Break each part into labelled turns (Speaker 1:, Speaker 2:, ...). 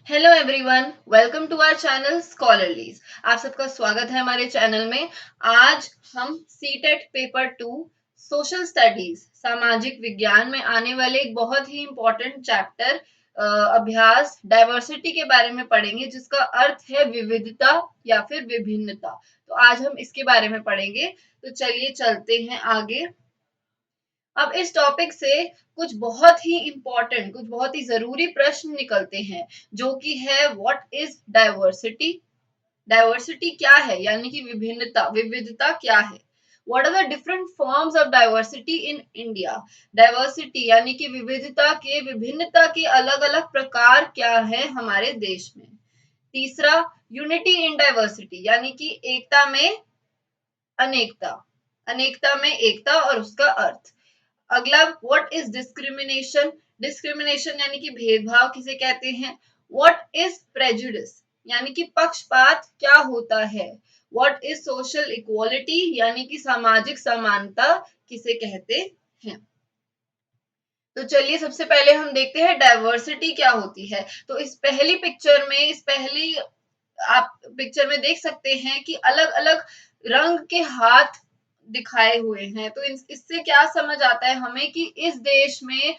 Speaker 1: Hello everyone, welcome to our channel Scholarlies. आप सबका स्वागत है हमारे चैनल में। आज हम सीटेट पेपर 2 सोशल स्टडीज सामाजिक विज्ञान में आने वाले एक बहुत ही इम्पोर्टेंट चैप्टर अभ्यास डाइवर्सिटी के बारे में पढ़ेंगे, जिसका अर्थ है विविधता या फिर विभिन्नता। तो आज हम इसके बारे में पढ़ेंगे। तो चलिए चलते हैं आगे। अब इस टॉपिक से कुछ बहुत ही जरूरी प्रश्न निकलते हैं, जो कि है व्हाट इज डाइवर्सिटी। डाइवर्सिटी क्या है, यानी कि विभिन्नता, विविधता क्या है। What are the different forms of diversity in India. Diversity यानी कि विविधता के, विभिन्नता के अलग अलग प्रकार क्या है हमारे देश में। तीसरा, यूनिटी इन डाइवर्सिटी यानी कि एकता में अनेकता, अनेकता में एकता और उसका अर्थ। अगला, व्हाट इज डिस्क्रिमिनेशन। डिस्क्रिमिनेशन यानी कि भेदभाव किसे कहते हैं। व्हाट इज प्रेजुडिस यानी कि पक्षपात क्या होता है। व्हाट इज सोशल इक्वालिटी यानी कि सामाजिक समानता किसे कहते हैं। तो चलिए सबसे पहले हम देखते हैं डाइवर्सिटी क्या होती है। तो इस पहली पिक्चर में, इस पहली आप पिक्चर में देख सकते हैं कि अलग अलग रंग के हाथ दिखाए हुए हैं। तो इससे क्या समझ आता है हमें कि इस देश में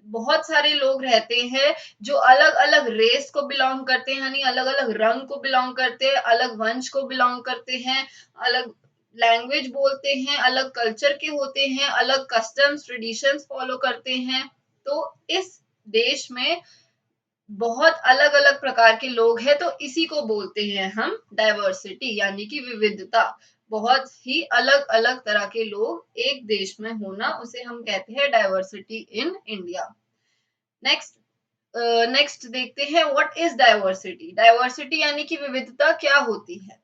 Speaker 1: बहुत सारे लोग रहते हैं जो अलग अलग रेस को बिलोंग करते हैं, यानी अलग अलग रंग को बिलोंग करते हैं, अलग वंश को बिलोंग करते हैं, अलग लैंग्वेज बोलते हैं, अलग कल्चर के होते हैं, अलग कस्टम्स ट्रेडिशंस फॉलो करते हैं। तो इस देश में बहुत अलग अलग प्रकार के लोग हैं, तो इसी को बोलते हैं हम डाइवर्सिटी यानी कि विविधता। बहुत ही अलग अलग तरह के लोग एक देश में होना, उसे हम कहते हैं diversity in India. Next, next देखते हैं व्हाट इज डाइवर्सिटी। डाइवर्सिटी यानी कि विविधता क्या होती है।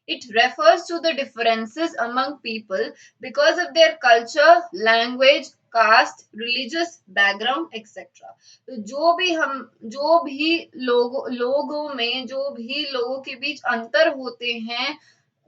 Speaker 1: It refers to the differences among people because of their culture, language, caste, religious background, etc. तो जो भी लोगों में जो भी लोगों के बीच अंतर होते हैं,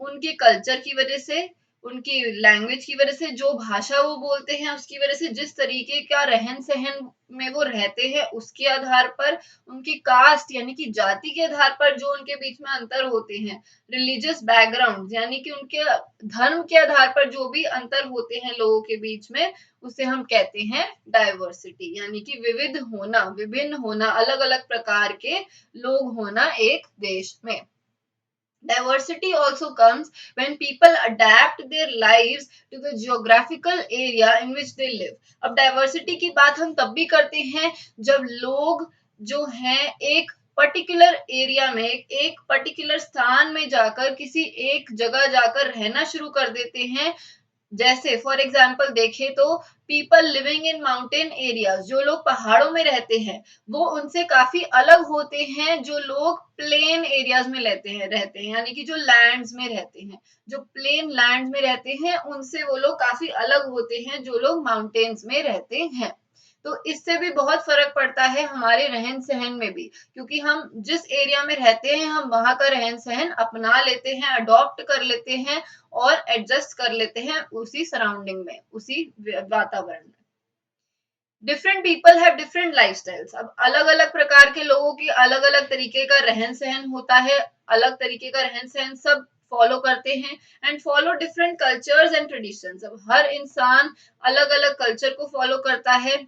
Speaker 1: उनके कल्चर की वजह से, उनकी लैंग्वेज की वजह से, जो भाषा वो बोलते हैं उसकी वजह से, जिस तरीके का रहन सहन में वो रहते हैं उसके आधार पर, उनकी कास्ट यानी कि जाति के आधार पर जो उनके बीच में अंतर होते हैं, रिलीजियस बैकग्राउंड यानी कि उनके धर्म के आधार पर जो भी अंतर होते हैं लोगों के बीच में, उसे हम कहते हैं डाइवर्सिटी यानी कि विविध होना, विभिन्न होना, अलग अलग प्रकार के लोग होना एक देश में। Diversity also comes when people adapt their lives to the geographical area in which they live. अब diversity की बात हम तब भी करते हैं जब लोग जो हैं एक पर्टिकुलर एरिया में, एक पर्टिकुलर स्थान में जाकर, किसी एक जगह जाकर रहना शुरू कर देते हैं। जैसे फॉर एग्जाम्पल देखें तो people living in mountain areas, जो लोग पहाड़ों में रहते हैं वो उनसे काफी अलग होते हैं जो लोग प्लेन एरियाज में रहते हैं, यानी कि जो लैंड्स में रहते हैं, जो प्लेन लैंड में रहते हैं उनसे वो लोग काफी अलग होते हैं जो लोग माउंटेन्स में रहते हैं। तो इससे भी बहुत फर्क पड़ता है हमारे रहन सहन में भी, क्योंकि हम जिस एरिया में रहते हैं हम वहां का रहन सहन अपना लेते हैं, अडॉप्ट कर लेते हैं और एडजस्ट कर लेते हैं उसी सराउंडिंग में, उसी वातावरण में। Different people have different lifestyles. अब अलग अलग प्रकार के लोगों की अलग अलग तरीके का रहन सहन होता है, अलग तरीके का रहन सहन सब फॉलो करते हैं and follow different cultures and traditions. अब हर इंसान अलग अलग कल्चर को फॉलो करता है,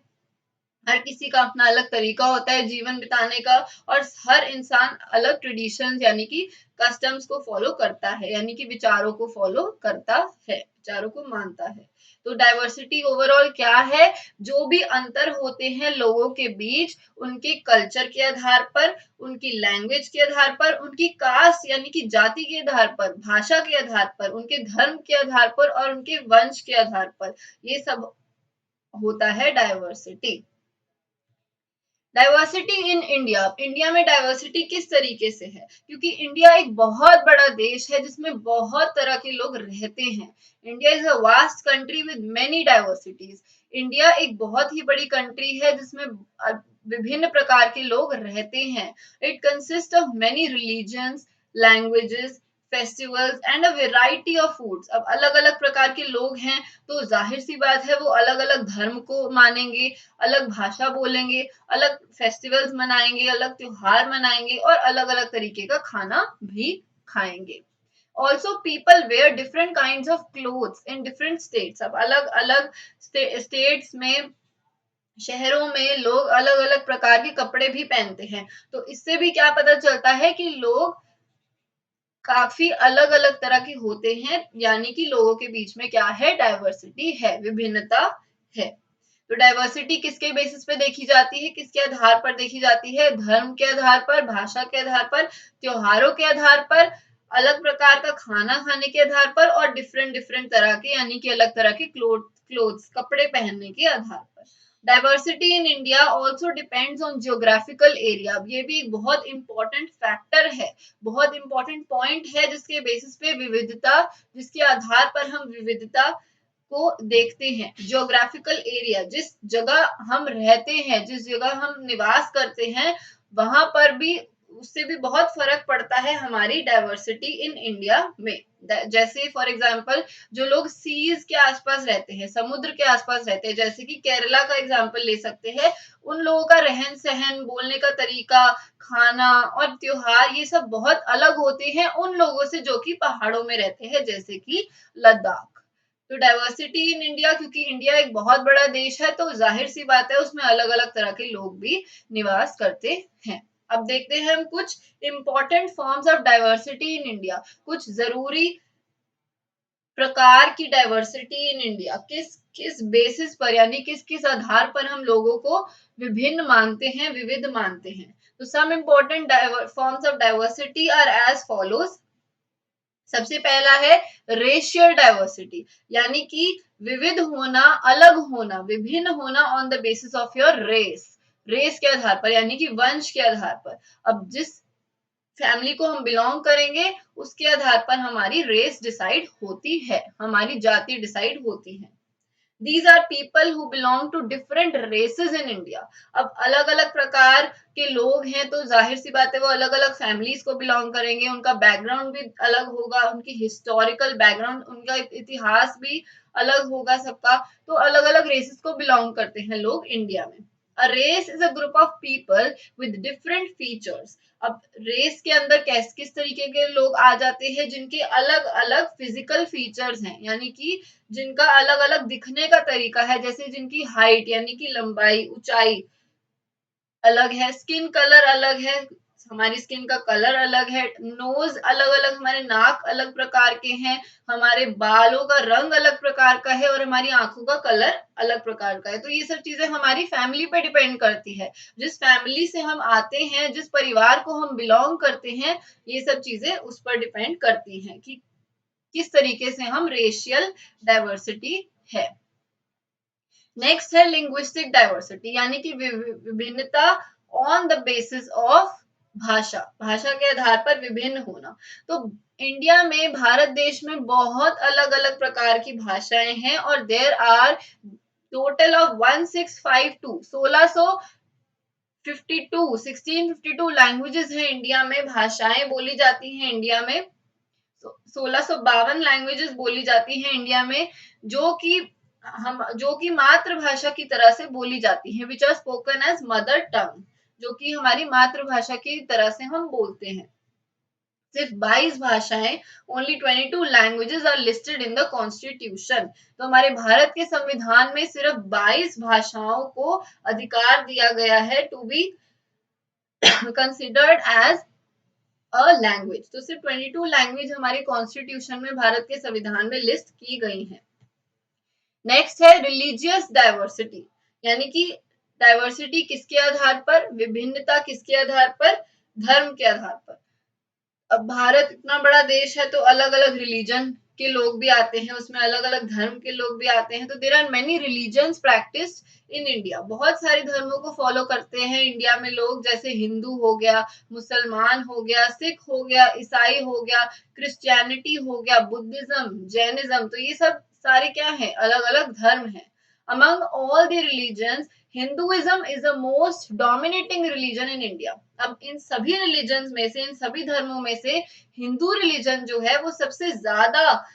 Speaker 1: हर किसी का अपना अलग तरीका होता है जीवन बिताने का, और हर इंसान अलग ट्रेडिशंस यानी कि कस्टम्स को फॉलो करता है, यानी कि विचारों को फॉलो करता है, विचारों को मानता है। तो डाइवर्सिटी ओवरऑल क्या है, जो भी अंतर होते हैं लोगों के बीच, उनके कल्चर के आधार पर, उनकी लैंग्वेज के आधार पर, उनकी कास्ट यानी कि जाति के आधार पर, भाषा के आधार पर, उनके धर्म के आधार पर और उनके वंश के आधार पर, ये सब होता है diversity. Diversity in India. India में डाइवर्सिटी किस तरीके से है, क्योंकि इंडिया एक बहुत बड़ा देश है जिसमें बहुत तरह के लोग रहते हैं। India is a vast country with many diversities. India एक बहुत ही बड़ी कंट्री है जिसमें विभिन्न प्रकार के लोग रहते हैं। It consist of many religions, languages, festivals and a variety of foods. अब अलग अलग प्रकार के लोग हैं तो जाहिर सी बात है वो अलग अलग धर्म को मानेंगे, अलग भाषा बोलेंगे, अलग फेस्टिवल्स मनाएंगे, अलग त्योहार मनाएंगे और अलग अलग तरीके का खाना भी खाएंगे। Also people wear different kind of clothes in different states. अब अलग अलग स्टेट्स में, शहरों में लोग अलग अलग प्रकार के कपड़े भी पहनते हैं। तो इससे भी क्या पता चलता है कि लोग काफी अलग अलग तरह के होते हैं, यानी कि लोगों के बीच में क्या है, डाइवर्सिटी है, विभिन्नता है। तो डाइवर्सिटी किसके बेसिस पे देखी जाती है, किसके आधार पर देखी जाती है, धर्म के आधार पर, भाषा के आधार पर, त्योहारों के आधार पर, अलग प्रकार का खाना खाने के आधार पर और डिफरेंट डिफरेंट तरह के, यानी कि अलग तरह के क्लोथ्स कपड़े पहनने के आधार पर। Diversity in India also depends on geographical area. ये भी एक बहुत इंपॉर्टेंट फैक्टर है, बहुत इंपॉर्टेंट पॉइंट है, जिसके बेसिस पे विविधता, जिसके आधार पर हम विविधता को देखते हैं। ज्योग्राफिकल एरिया, जिस जगह हम रहते हैं, जिस जगह हम निवास करते हैं, वहां पर भी, उससे भी बहुत फर्क पड़ता है हमारी डाइवर्सिटी इन इंडिया में। जैसे फॉर एग्जांपल जो लोग सीज के आसपास रहते हैं, समुद्र के आसपास रहते हैं, जैसे कि केरला का एग्जांपल ले सकते हैं, उन लोगों का रहन सहन, बोलने का तरीका, खाना और त्योहार, ये सब बहुत अलग होते हैं उन लोगों से जो कि पहाड़ों में रहते हैं, जैसे कि लद्दाख। तो डाइवर्सिटी इन इंडिया, क्योंकि इंडिया एक बहुत बड़ा देश है तो जाहिर सी बात है उसमें अलग अलग तरह के लोग भी निवास करते हैं। अब देखते हैं हम कुछ important forms of diversity in India, कुछ जरूरी प्रकार की डाइवर्सिटी इन इंडिया, किस किस बेसिस पर, यानी किस किस आधार पर हम लोगों को विभिन्न मानते हैं, विविध मानते हैं। तो some important forms of diversity are as follows. सबसे पहला है रेशियल डाइवर्सिटी, यानी कि विविध होना, अलग होना, विभिन्न होना on the basis of your race, race के आधार पर, यानी कि वंश के आधार पर। अब जिस फैमिली को हम बिलोंग करेंगे उसके आधार पर हमारी रेस डिसाइड होती है, हमारी जाति डिसाइड होती है। These are people who belong to different races in India. अब अलग अलग प्रकार के लोग हैं तो जाहिर सी बात है वो अलग अलग फैमिलीज को बिलोंग करेंगे, उनका बैकग्राउंड भी अलग होगा, उनकी हिस्टोरिकल बैकग्राउंड, उनका इतिहास भी अलग होगा सबका। तो अलग अलग रेसेस को बिलोंग करते हैं लोग इंडिया में। A race is a group of people with different features. अब रेस के अंदर किस तरीके के लोग आ जाते हैं, जिनके अलग अलग फिजिकल फीचर्स हैं, यानी कि जिनका अलग अलग दिखने का तरीका है, जैसे जिनकी हाइट यानी कि लंबाई, ऊंचाई अलग है, स्किन कलर अलग है, हमारी स्किन का कलर अलग है, नोज अलग अलग, हमारे नाक अलग प्रकार के हैं, हमारे बालों का रंग अलग प्रकार का है और हमारी आंखों का कलर अलग प्रकार का है। तो ये सब चीजें हमारी फैमिली पे डिपेंड करती है, जिस फैमिली से हम आते हैं, जिस परिवार को हम बिलोंग करते हैं, ये सब चीजें उस पर डिपेंड करती हैं कि किस तरीके से हम रेशियल डाइवर्सिटी है। नेक्स्ट है लिंग्विस्टिक डाइवर्सिटी, यानी कि विभिन्नता ऑन द बेसिस ऑफ भाषा, भाषा के आधार पर विभिन्न होना। तो इंडिया में, भारत देश में बहुत अलग अलग प्रकार की भाषाएं हैं और there are total of 1652 1652 languages हैं इंडिया में, भाषाएं बोली जाती हैं इंडिया में। 1652 लैंग्वेजेस बोली जाती हैं इंडिया में, जो कि मातृभाषा की तरह से बोली जाती हैं, which are spoken as mother tongue, जो कि हमारी मातृभाषा की तरह से हम बोलते हैं। सिर्फ 22 भाषाएं, only 22 languages are listed in the constitution. तो हमारे भारत के संविधान में सिर्फ 22 भाषाओं को अधिकार दिया गया है to be considered as a language. तो सिर्फ 22 लैंग्वेज हमारे कॉन्स्टिट्यूशन में, भारत के संविधान में लिस्ट की गई हैं। नेक्स्ट है रिलीजियस डाइवर्सिटी, यानी कि डाइवर्सिटी किसके आधार पर, विभिन्नता किसके आधार पर, धर्म के आधार पर। अब भारत इतना बड़ा देश है तो अलग अलग रिलीजन के लोग भी आते हैं, उसमें अलग अलग धर्म के लोग भी आते हैं। तो there are many religions practice in India, बहुत सारे धर्मों को फॉलो करते हैं इंडिया में लोग, जैसे हिंदू हो गया, मुसलमान हो गया, सिख हो गया, ईसाई हो गया, क्रिश्चियनिटी हो गया, बुद्धिज्म, जैनिज्म। तो ये सब सारे क्या है, अलग अलग धर्म है। Among all the religions Hinduism is the most dominating religion in India. अब इन सभी रिलीजन में से, इन सभी धर्मों में से हिंदू रिलीजन जो है वो सबसे ज्यादा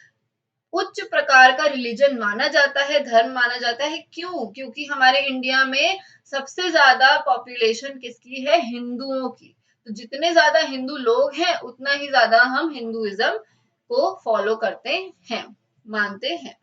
Speaker 1: उच्च प्रकार का रिलीजन माना जाता है, धर्म माना जाता है। क्यों? क्योंकि हमारे इंडिया में सबसे ज्यादा पॉपुलेशन किसकी है? हिंदुओं की। तो जितने ज्यादा हिंदू लोग हैं उतना ही ज्यादा हम हिंदुइज्म को फॉलो करते हैं, मानते हैं।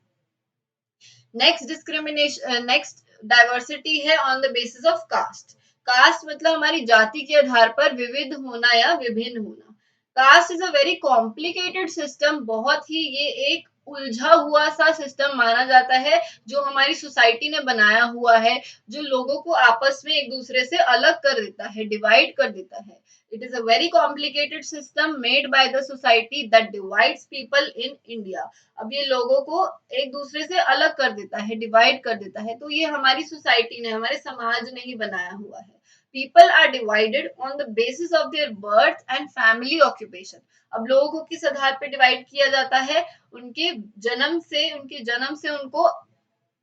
Speaker 1: नेक्स्ट डिस्क्रिमिनेशन, नेक्स्ट डाइवर्सिटी है on the basis of caste. Caste मतलब हमारी जाति के आधार पर विविध होना या विभिन्न होना। Caste is a very complicated system, बहुत ही ये एक उलझा हुआ सा सिस्टम माना जाता है जो हमारी सोसाइटी ने बनाया हुआ है, जो लोगों को आपस में एक दूसरे से अलग कर देता है, डिवाइड कर देता है। It is a very complicated system made by the society that divides people in India. अब ये लोगों को एक दूसरे से अलग कर देता है, डिवाइड कर देता है। तो ये हमारी सोसाइटी ने, हमारे समाज ने ही बनाया हुआ है। People are divided on the basis of their birth and family occupation. अब लोगों को किस आधार पे डिवाइड किया जाता है? उनके जन्म से उनको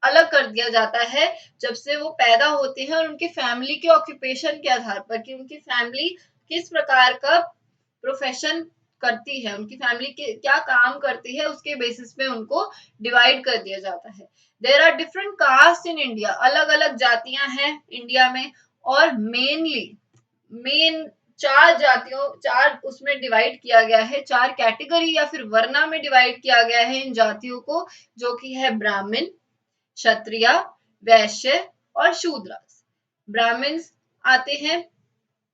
Speaker 1: अलग कर दिया जाता है जब से वो पैदा होते हैं, और उनके फैमिली के ऑक्यूपेशन के आधार पर कि उनकी फैमिली किस प्रकार का प्रोफेशन करती है, उनकी फैमिली के क्या काम करती है, उसके बेसिस पे उनको डिवाइड कर दिया जाता है। There are different caste in India, अलग अलग जातियां हैं इंडिया में, और मेन चार उसमें डिवाइड किया गया है, चार कैटेगरी या फिर वर्णा में डिवाइड किया गया है इन जातियों को, जो कि है ब्राह्मण, क्षत्रिय, वैश्य और शूद्र। ब्राह्मण्स आते हैं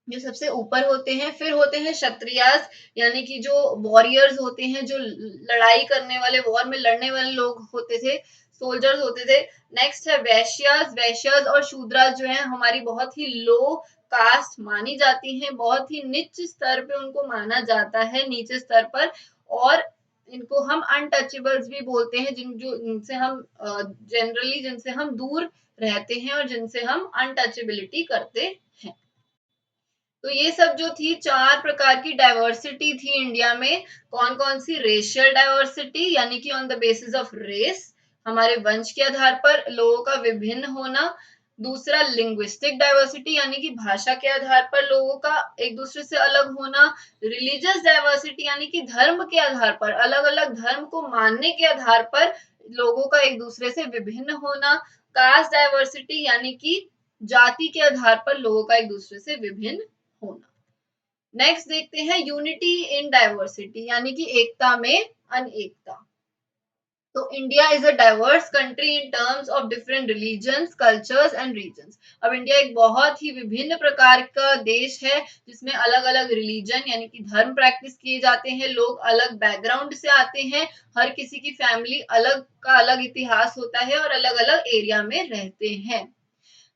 Speaker 1: जो सबसे ऊपर होते हैं, फिर होते हैं क्षत्रियास, यानी कि जो वॉरियर्स होते हैं, जो लड़ाई करने वाले, वॉर में लड़ने वाले लोग होते थे, सोल्जर्स होते थे। नेक्स्ट है वैश्यास और शूद्रास जो है हमारी बहुत ही लो कास्ट मानी जाती हैं, बहुत ही नीच स्तर पे उनको माना जाता है, नीचे स्तर पर। और इनको हम अनटचेबल्स भी बोलते हैं, जिनसे हम जनरली जिनसे हम दूर रहते हैं और जिनसे हम अनटचेबिलिटी करते हैं। तो ये सब जो थी, चार प्रकार की डाइवर्सिटी थी इंडिया में। कौन कौन सी? रेशियल डाइवर्सिटी, यानी कि on the basis of race, हमारे वंश के आधार पर लोगों का विभिन्न होना। दूसरा लिंग्विस्टिक डाइवर्सिटी, यानी कि भाषा के आधार पर लोगों का एक दूसरे से अलग होना। रिलीजियस डाइवर्सिटी, यानी कि धर्म के आधार पर, अलग अलग धर्म को मानने के आधार पर लोगों का एक दूसरे से विभिन्न होना। कास्ट डाइवर्सिटी, यानी कि जाति के आधार पर लोगों का एक दूसरे से विभिन्न होना। नेक्स्ट देखते हैं यूनिटी इन डाइवर्सिटी, यानी कि एकता में अनेकता। तो India is a diverse country in terms of different religions, cultures and regions. अब इंडिया एक बहुत ही विभिन्न प्रकार का देश है जिसमें अलग अलग रिलीजन यानी कि धर्म प्रैक्टिस किए जाते हैं, लोग अलग बैकग्राउंड से आते हैं, हर किसी की फैमिली अलग का अलग इतिहास होता है और अलग अलग एरिया में रहते हैं।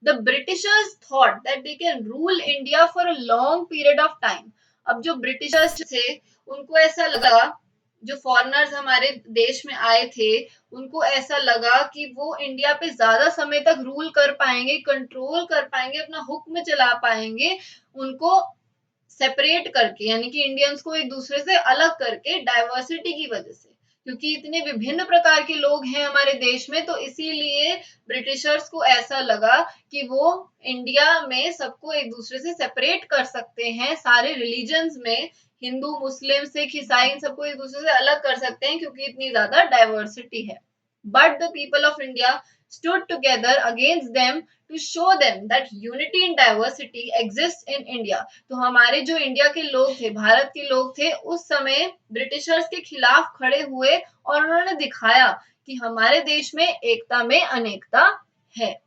Speaker 1: The Britishers thought that they can rule India for a long period of time. अब जो ब्रिटिशर्स थे उनको ऐसा लगा, जो फॉरेनर्स हमारे देश में आए थे उनको ऐसा लगा कि वो इंडिया पे ज्यादा समय तक रूल कर पाएंगे, कंट्रोल कर पाएंगे, अपना हुक्म चला पाएंगे, उनको सेपरेट करके, यानी कि इंडियंस को एक दूसरे से अलग करके, डाइवर्सिटी की वजह से। क्योंकि इतने विभिन्न प्रकार के लोग हैं हमारे देश में, तो इसीलिए ब्रिटिशर्स को ऐसा लगा कि वो इंडिया में सबको एक दूसरे से सेपरेट कर सकते हैं, सारे रिलीजन्स में हिंदू, मुस्लिम, सिख, ईसाई, इन सबको एक दूसरे से अलग कर सकते हैं क्योंकि इतनी ज्यादा डाइवर्सिटी है। But the people of India stood together against them to show them that unity in diversity exists in India. तो हमारे जो इंडिया के लोग थे, भारत के लोग थे, उस समय ब्रिटिशर्स के खिलाफ खड़े हुए और उन्होंने दिखाया कि हमारे देश में एकता में अनेकता है।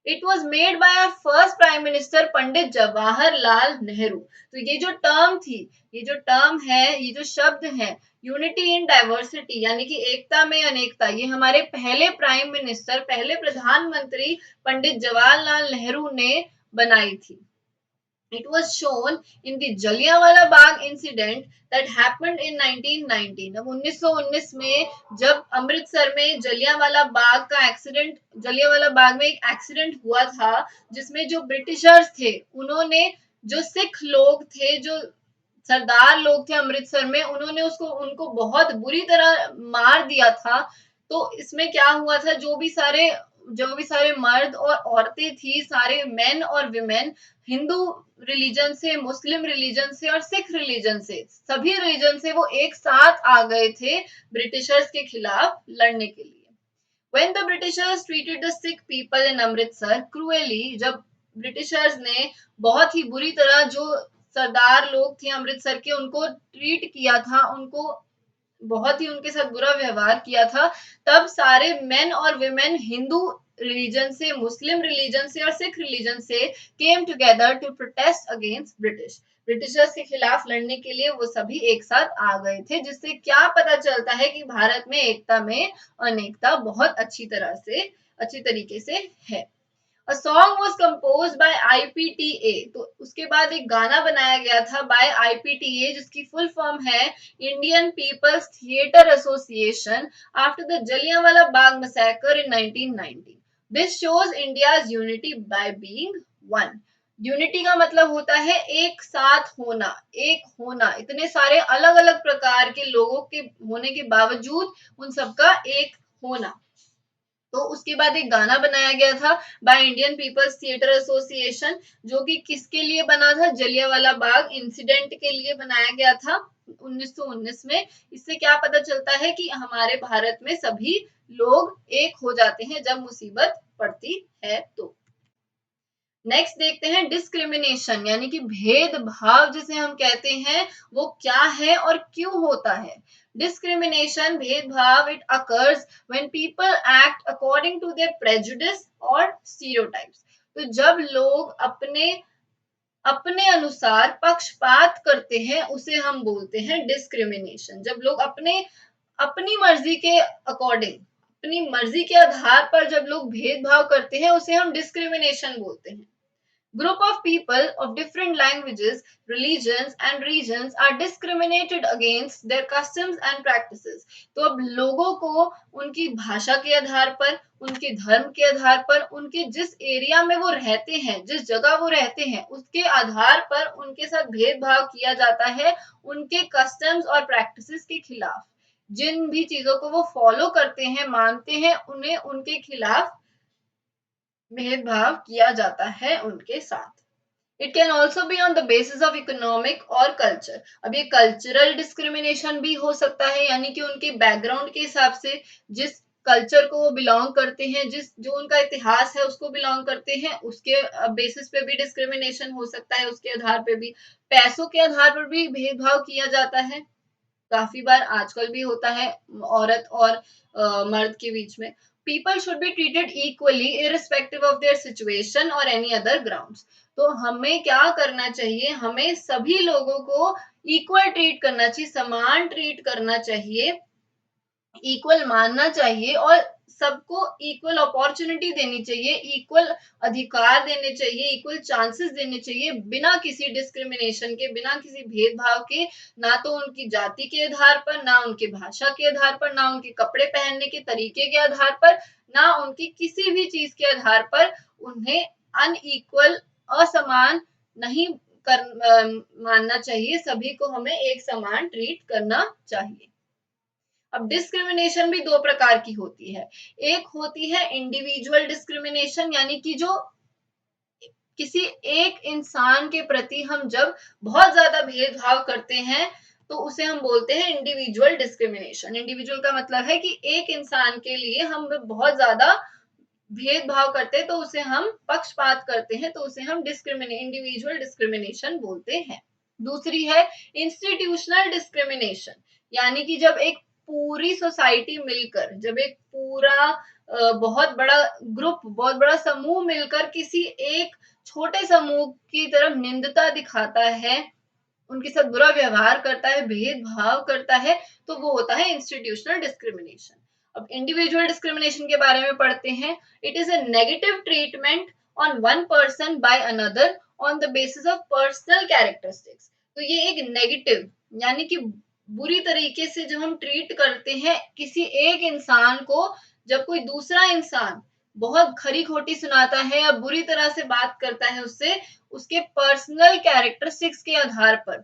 Speaker 1: It was made by our first prime minister Pandit Jawaharlal Nehru. तो ये जो टर्म थी, ये जो टर्म है, ये जो शब्द है यूनिटी इन डाइवर्सिटी यानी कि एकता में अनेकता, ये हमारे पहले प्राइम मिनिस्टर, पहले प्रधानमंत्री पंडित जवाहरलाल नेहरू ने बनाई थी। It was shown in the Jallianwala Bagh incident that happened in 1919. अब 1919 में जब अमृतसर में जलियांवाला बाग में एक एक्सीडेंट हुआ था, जिसमें जो ब्रिटिशर्स थे उन्होंने, जो सिख लोग थे, जो सरदार लोग थे अमृतसर में, उन्होंने उनको बहुत बुरी तरह मार दिया था। तो इसमें क्या हुआ था, जो भी सारे जो भी सारे मर्द और औरतें थी, सारे मेन और विमेन, हिंदू रिलीजन से, मुस्लिम रिलीजन से और सिख रिलीजन से, सभी रिलीजन से वो एक साथ आ गए थे ब्रिटिशर्स के खिलाफ लड़ने के लिए। When the Britishers treated the Sikh people in Amritsar cruelly, जब ब्रिटिशर्स ने बहुत ही बुरी तरह जो सरदार लोग थे अमृतसर के, उनको ट्रीट किया था, उनको बहुत ही उनके साथ बुरा व्यवहार किया था, तब सारे मेन और विमेन हिंदू रिलीजन से, मुस्लिम रिलीजन से और सिख रिलीजन से came together to protest against British. Britishers के खिलाफ लड़ने के लिए वो सभी एक साथ आ गए थे, जिससे क्या पता चलता है कि भारत में एकता में अनेकता बहुत अच्छी तरीके से है। A song was composed by IPTA, तो उसके बाद एक गाना बनाया गया था by IPTA, जिसकी फुल फॉर्म है Indian People's theatre association, after the Jallianwala Bagh massacre in 1919। This shows India's unity by being one। Unity का मतलब होता है एक साथ होना, एक होना, इतने सारे अलग अलग प्रकार के लोगों के होने के बावजूद उन सबका एक होना। तो उसके बाद एक गाना बनाया गया था by Indian People's theatre association, जो कि किसके लिए बना था? जलियांवाला बाग इंसिडेंट के लिए बनाया गया था 1919 में। इससे क्या पता चलता है कि हमारे भारत में सभी लोग एक हो जाते हैं जब मुसीबत पड़ती है। तो नेक्स्ट देखते हैं डिस्क्रिमिनेशन, यानी कि भेदभाव जिसे हम कहते हैं, वो क्या है और क्यों होता है। डिस्क्रिमिनेशन, भेदभाव, it occurs when people act according to their prejudice और स्टीरियोटाइप्स। तो जब लोग अपने अपने अनुसार पक्षपात करते हैं, उसे हम बोलते हैं डिस्क्रिमिनेशन। जब लोग अपनी मर्जी के अकॉर्डिंग, अपनी मर्जी के आधार पर जब लोग भेदभाव करते हैं, उसे हम डिस्क्रिमिनेशन बोलते हैं। Group of people of different languages, religions and regions are discriminated against their customs and practices। तो अब लोगों को उनकी भाषा के आधार पर, उनके धर्म के आधार पर, उनके जिस एरिया में वो रहते हैं, जिस जगह वो रहते हैं, उसके आधार पर उनके साथ भेदभाव किया जाता है, उनके कस्टम्स और प्रैक्टिसेस के खिलाफ। जिन भी चीजों को वो फॉलो करते हैं, मानते हैं, उन्हें उनके खिलाफ भेदभाव किया जाता है उनके साथ। It can also be on the basis of economic और कल्चर। अब ये कल्चरल डिस्क्रिमिनेशन भी हो सकता है, यानी कि उनके बैकग्राउंड के हिसाब से, जिस कल्चर को वो बिलोंग करते हैं, जो उनका इतिहास है उसको बिलोंग करते हैं, उसके बेसिस पे भी डिस्क्रिमिनेशन हो सकता है, उसके आधार पे भी। पैसों के आधार पर भी भेदभाव किया जाता है, काफी बार आजकल भी होता है औरत और मर्द के बीच में। People should be treated equally irrespective of their situation और एनी अदर ग्राउंड्स। तो हमें क्या करना चाहिए? हमें सभी लोगों को इक्वल ट्रीट करना चाहिए, समान ट्रीट करना चाहिए, इक्वल मानना चाहिए और सबको इक्वल अपॉर्चुनिटी देनी चाहिए, इक्वल अधिकार देने चाहिए, इक्वल चांसेस देने चाहिए, बिना किसी डिस्क्रिमिनेशन के, बिना किसी भेदभाव के। ना तो उनकी जाति के आधार पर, ना उनकी भाषा के आधार पर, ना उनके कपड़े पहनने के तरीके के आधार पर, ना उनकी किसी भी चीज के आधार पर उन्हें अनइक्वल, असमान नहीं मानना चाहिए। सभी को हमें एक समान ट्रीट करना चाहिए। अब डिस्क्रिमिनेशन भी दो प्रकार की होती है। एक होती है इंडिविजुअल डिस्क्रिमिनेशन, यानी कि जो किसी एक इंसान के प्रति हम जब बहुत ज्यादा भेदभाव करते हैं, तो उसे हम बोलते हैं इंडिविजुअल डिस्क्रिमिनेशन। इंडिविजुअल का मतलब है कि एक इंसान के लिए हम बहुत ज्यादा भेदभाव करते हैं, तो उसे हम पक्षपात करते हैं, तो उसे हम इंडिविजुअल डिस्क्रिमिनेशन बोलते हैं। दूसरी है इंस्टीट्यूशनल डिस्क्रिमिनेशन, यानी कि जब एक पूरी सोसाइटी मिलकर, जब एक पूरा बहुत बड़ा ग्रुप, बहुत बड़ा समूह मिलकर किसी एक छोटे समूह की तरफ निंदता दिखाता है, उनके साथ बुरा व्यवहार करता है, भेदभाव करता है, तो वो होता है इंस्टीट्यूशनल डिस्क्रिमिनेशन। अब इंडिविजुअल डिस्क्रिमिनेशन के बारे में पढ़ते हैं। It is a negative treatment on one person by another on the basis of personal characteristics. तो ये एक नेगेटिव, यानी कि बुरी तरीके से जब हम ट्रीट करते हैं किसी एक इंसान को, जब कोई दूसरा इंसान बहुत खरी खोटी सुनाता है या बुरी तरह से बात करता है उससे, उसके पर्सनल कैरेक्टरिस्टिक्स के आधार पर,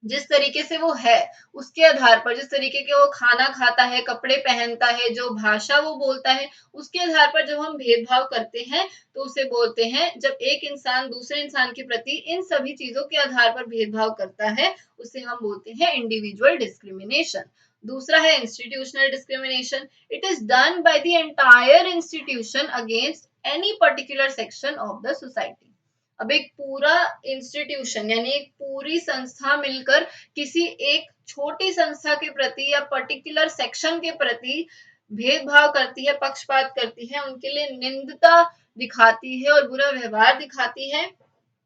Speaker 1: जिस तरीके से वो है उसके आधार पर, जिस तरीके के वो खाना खाता है, कपड़े पहनता है, जो भाषा वो बोलता है, उसके आधार पर जब हम भेदभाव करते हैं तो उसे बोलते हैं, जब एक इंसान दूसरे इंसान के प्रति इन सभी चीजों के आधार पर भेदभाव करता है उसे हम बोलते हैं इंडिविजुअल डिस्क्रिमिनेशन। दूसरा है institutional discrimination. It is done by the entire institution against any particular section of the society. अब एक पूरा इंस्टीट्यूशन यानी एक पूरी संस्था मिलकर किसी एक छोटी संस्था के प्रति या पर्टिकुलर सेक्शन के प्रति भेदभाव करती है, पक्षपात करती है, उनके लिए निंदता दिखाती है और बुरा व्यवहार दिखाती है,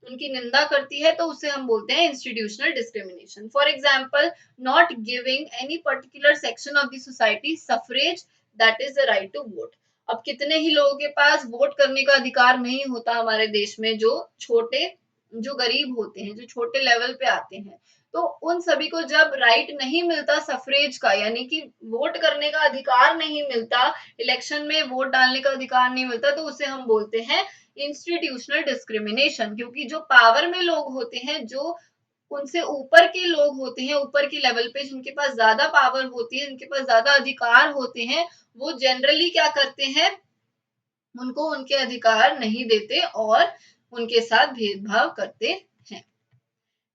Speaker 1: उनकी निंदा करती है, तो उसे हम बोलते हैं institutional discrimination. For example, not giving any particular section of the society suffrage, that is the right to vote. अब कितने ही लोगों के पास वोट करने का अधिकार नहीं होता हमारे देश में, जो छोटे, जो गरीब होते हैं, जो छोटे लेवल पे आते हैं, तो उन सभी को जब राइट नहीं मिलता सफरेज का, यानी कि वोट करने का अधिकार नहीं मिलता, इलेक्शन में वोट डालने का अधिकार नहीं मिलता, तो उसे हम बोलते हैं इंस्टीट्यूशनल डिस्क्रिमिनेशन। क्योंकि जो पावर में लोग होते हैं, जो उनसे ऊपर के लोग होते हैं, ऊपर के लेवल पे जिनके पास ज्यादा पावर होती है, जिनके पास ज्यादा अधिकार होते हैं, वो जनरली क्या करते हैं, उनको उनके अधिकार नहीं देते और उनके साथ भेदभाव करते हैं।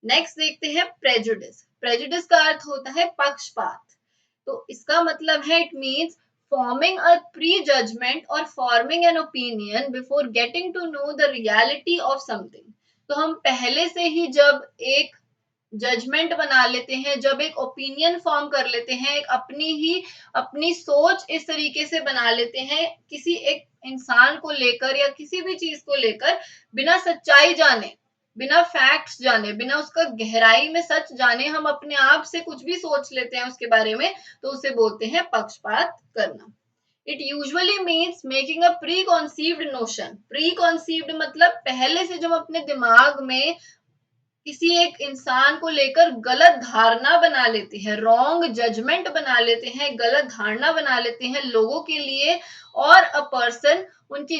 Speaker 1: नेक्स्ट देखते हैं प्रेजुडिस। प्रेजुडिस का अर्थ होता है पक्षपात। तो इसका मतलब है it means forming a prejudgement और forming an opinion before getting to know the reality of something. तो हम पहले से ही जब एक जजमेंट बना लेते हैं, जब एक ओपिनियन फॉर्म कर लेते हैं, एक अपनी सोच इस तरीके से बना लेते हैं किसी एक इंसान को लेकर या किसी भी चीज को लेकर, बिना सच्चाई जाने, बिना फैक्ट्स जाने, बिना उसका गहराई में सच जाने हम अपने आप से कुछ भी सोच लेते हैं उसके बारे में, तो उसे बोलते हैं पक्षपात करना। It usually means making a preconceived notion. Preconceived मतलब पहले से जो हम अपने दिमाग में किसी एक इंसान को लेकर गलत धारणा बना लेते हैं, रॉन्ग जजमेंट बना लेते हैं, गलत धारणा बना लेते हैं लोगों के लिए, और अ पर्सन उनकी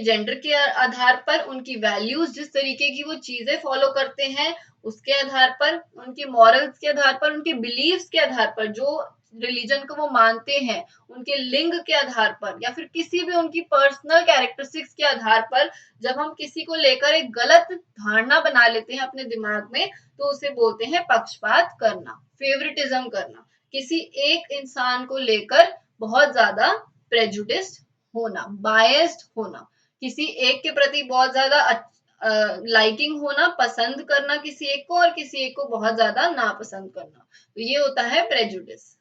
Speaker 1: जेंडर के आधार पर, उनकी वैल्यूज, जिस तरीके की वो चीजें फॉलो करते हैं उसके आधार पर, उनकी मॉरल्स के आधार पर, उनके बिलीव्स के आधार पर, जो रिलीजन को वो मानते हैं, उनके लिंग के आधार पर, या फिर किसी भी उनकी पर्सनल कैरेक्टरिस्टिक्स के आधार पर जब हम किसी को लेकर एक गलत धारणा बना लेते हैं अपने दिमाग में, तो उसे बोलते हैं पक्षपात करना, फेवरेटिज्म करना, किसी एक इंसान को लेकर बहुत ज्यादा प्रेजुडिस्ड होना, बायस्ड होना, किसी एक के प्रति बहुत ज्यादा लाइकिंग होना, पसंद करना किसी एक को, और किसी एक को बहुत ज्यादा नापसंद करना, तो ये होता है प्रेजुडिस।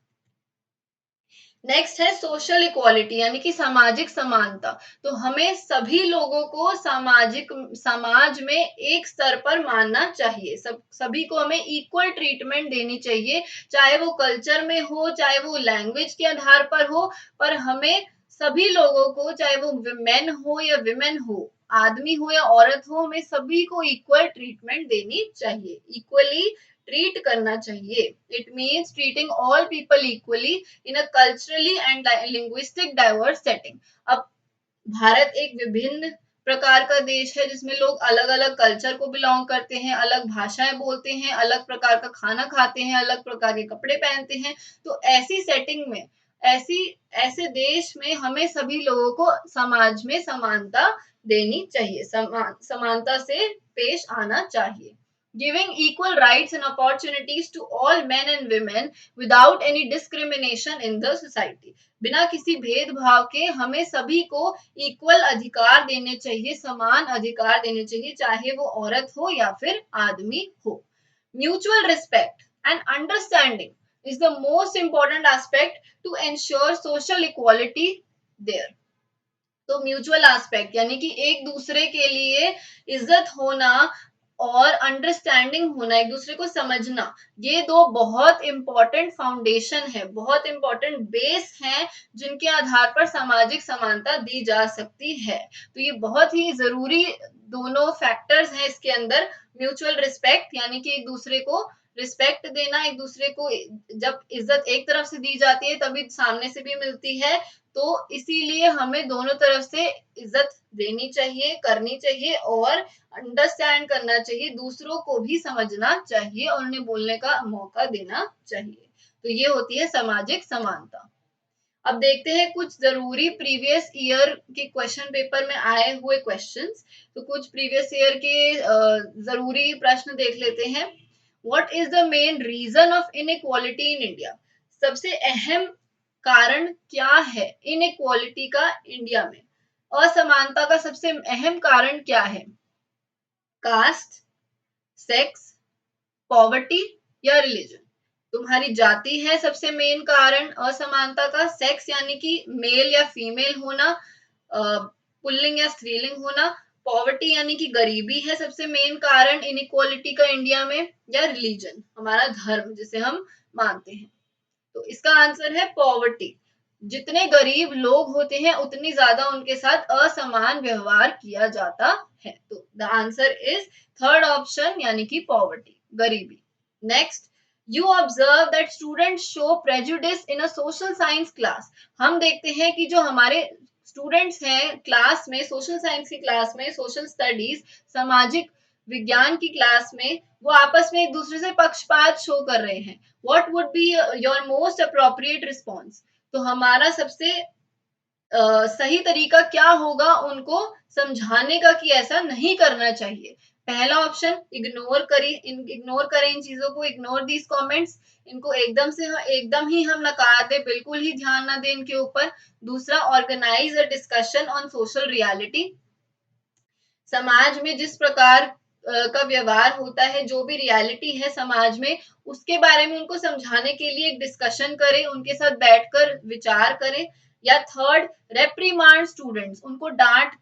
Speaker 1: नेक्स्ट है सोशल इक्वालिटी यानी कि सामाजिक समानता। तो हमें सभी लोगों को समाज में एक स्तर पर मानना चाहिए, सभी को हमें इक्वल ट्रीटमेंट देनी चाहिए, चाहे वो कल्चर में हो, चाहे वो लैंग्वेज के आधार पर हो, पर हमें सभी लोगों को, चाहे वो मेन हो या विमेन हो, आदमी हो या औरत हो, हमें सभी को इक्वल ट्रीटमेंट देनी चाहिए, इक्वली ट्रीट करना चाहिए। It means treating all people equally in a culturally and linguistic diverse setting. अब भारत एक विभिन्न प्रकार का देश है जिसमें लोग अलग अलग कल्चर को बिलोंग करते हैं, अलग भाषाएं बोलते हैं, अलग प्रकार का खाना खाते हैं, अलग प्रकार के कपड़े पहनते हैं। तो ऐसी सेटिंग में, ऐसी ऐसे देश में हमें सभी लोगों को समाज में समानता देनी चाहिए, समानता से पेश आना चाहिए। Giving equal rights and opportunities to all men and women without any discrimination in the society। बिना किसी भेदभाव के हमें सभी को इक्वल अधिकार देने चाहिए, समान अधिकार देने चाहिए, चाहे वो औरत हो या फिर आदमी हो। Mutual respect and understanding is the most important aspect to ensure social equality there। तो म्यूचुअल एस्पेक्ट यानी कि एक दूसरे के लिए इज्जत होना और अंडरस्टैंडिंग होना, एक दूसरे को समझना, ये दो बहुत इंपॉर्टेंट फाउंडेशन है, बहुत इंपॉर्टेंट बेस हैं जिनके आधार पर सामाजिक समानता दी जा सकती है। तो ये बहुत ही जरूरी दोनों फैक्टर्स हैं इसके अंदर। म्यूचुअल रिस्पेक्ट यानी कि एक दूसरे को रिस्पेक्ट देना, एक दूसरे को जब इज्जत एक तरफ से दी जाती है तभी सामने से भी मिलती है, तो इसीलिए हमें दोनों तरफ से इज्जत देनी चाहिए, करनी चाहिए और अंडरस्टैंड करना चाहिए, दूसरों को भी समझना चाहिए और उन्हें बोलने का मौका देना चाहिए। तो ये होती है सामाजिक समानता। अब देखते हैं कुछ जरूरी प्रीवियस ईयर के क्वेश्चन पेपर में आए हुए क्वेश्चंस। तो कुछ प्रीवियस ईयर के जरूरी प्रश्न देख लेते हैं। What is the main reason of inequality in India? सबसे अहम कारण क्या है इनइक्वालिटी का इंडिया में? असमानता का सबसे अहम कारण क्या है? कास्ट, सेक्स, पॉवर्टी या रिलीजन? तुम्हारी जाति है सबसे मेन कारण असमानता का, सेक्स यानी कि मेल या फीमेल होना, पुल्लिंग या स्त्रीलिंग होना, पॉवर्टी यानी कि गरीबी है सबसे मेन कारण इनइक्वालिटी का इंडिया में, या रिलीजन हमारा धर्म जिसे हम मानते हैं। तो इसका आंसर है पॉवर्टी। जितने गरीब लोग होते हैं उतनी ज्यादा उनके साथ असमान व्यवहार किया जाता है। तो the answer is third option यानी कि पॉवर्टी, गरीबी। Next, you observe that students show prejudice in a social science class. हम देखते हैं कि जो हमारे स्टूडेंट्स हैं क्लास में, सोशल साइंस की क्लास में, सोशल स्टडीज सामाजिक विज्ञान की क्लास में, वो आपस में एक दूसरे से पक्षपात शो कर रहे हैं। What would be your most appropriate response? तो हमारा सबसे सही तरीका क्या होगा उनको समझाने का कि ऐसा नहीं करना चाहिए? पहला ऑप्शन, इग्नोर करें इन चीजों को, इग्नोर दीज कमेंट्स, इनको एकदम ही हम नकार दें, बिल्कुल ही ध्यान ना दें इनके ऊपर। दूसरा, organise a discussion on social reality. समाज में जिस प्रकार का व्यवहार होता है, जो भी रियलिटी है समाज में, उसके बारे में उनको समझाने के लिए एक डिस्कशन करें, उनके साथ बैठकर विचार करें। या थर्ड, रेप्रीमांड स्टूडेंट्स, उनको डांट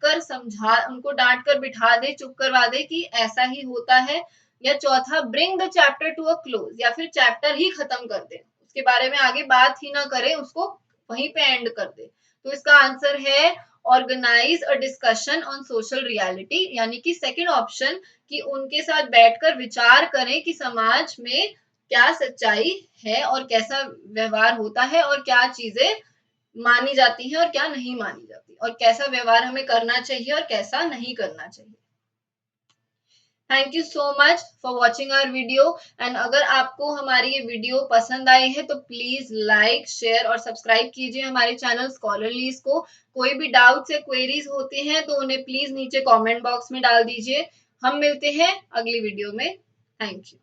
Speaker 1: कर बिठा दे, चुप करवा दे कि ऐसा ही होता है। या चौथा, bring the chapter to a close, या फिर चैप्टर ही खत्म कर दे, उसके बारे में आगे बात ही ना करें, उसको वहीं पे एंड कर दे। तो इसका आंसर है organise a discussion on social reality, यानी कि सेकंड ऑप्शन, कि उनके साथ बैठकर विचार करें कि समाज में क्या सच्चाई है और कैसा व्यवहार होता है और क्या चीजें मानी जाती हैं और क्या नहीं मानी जाती, और कैसा व्यवहार हमें करना चाहिए और कैसा नहीं करना चाहिए। Thank you so much for watching our video. And अगर आपको हमारी ये वीडियो पसंद आई है तो प्लीज लाइक, शेयर और सब्सक्राइब कीजिए हमारे चैनल स्कॉलरलीज को। कोई भी डाउट्स या क्वेरीज होते हैं तो उन्हें प्लीज नीचे कमेंट बॉक्स में डाल दीजिए। हम मिलते हैं अगली वीडियो में। Thank you.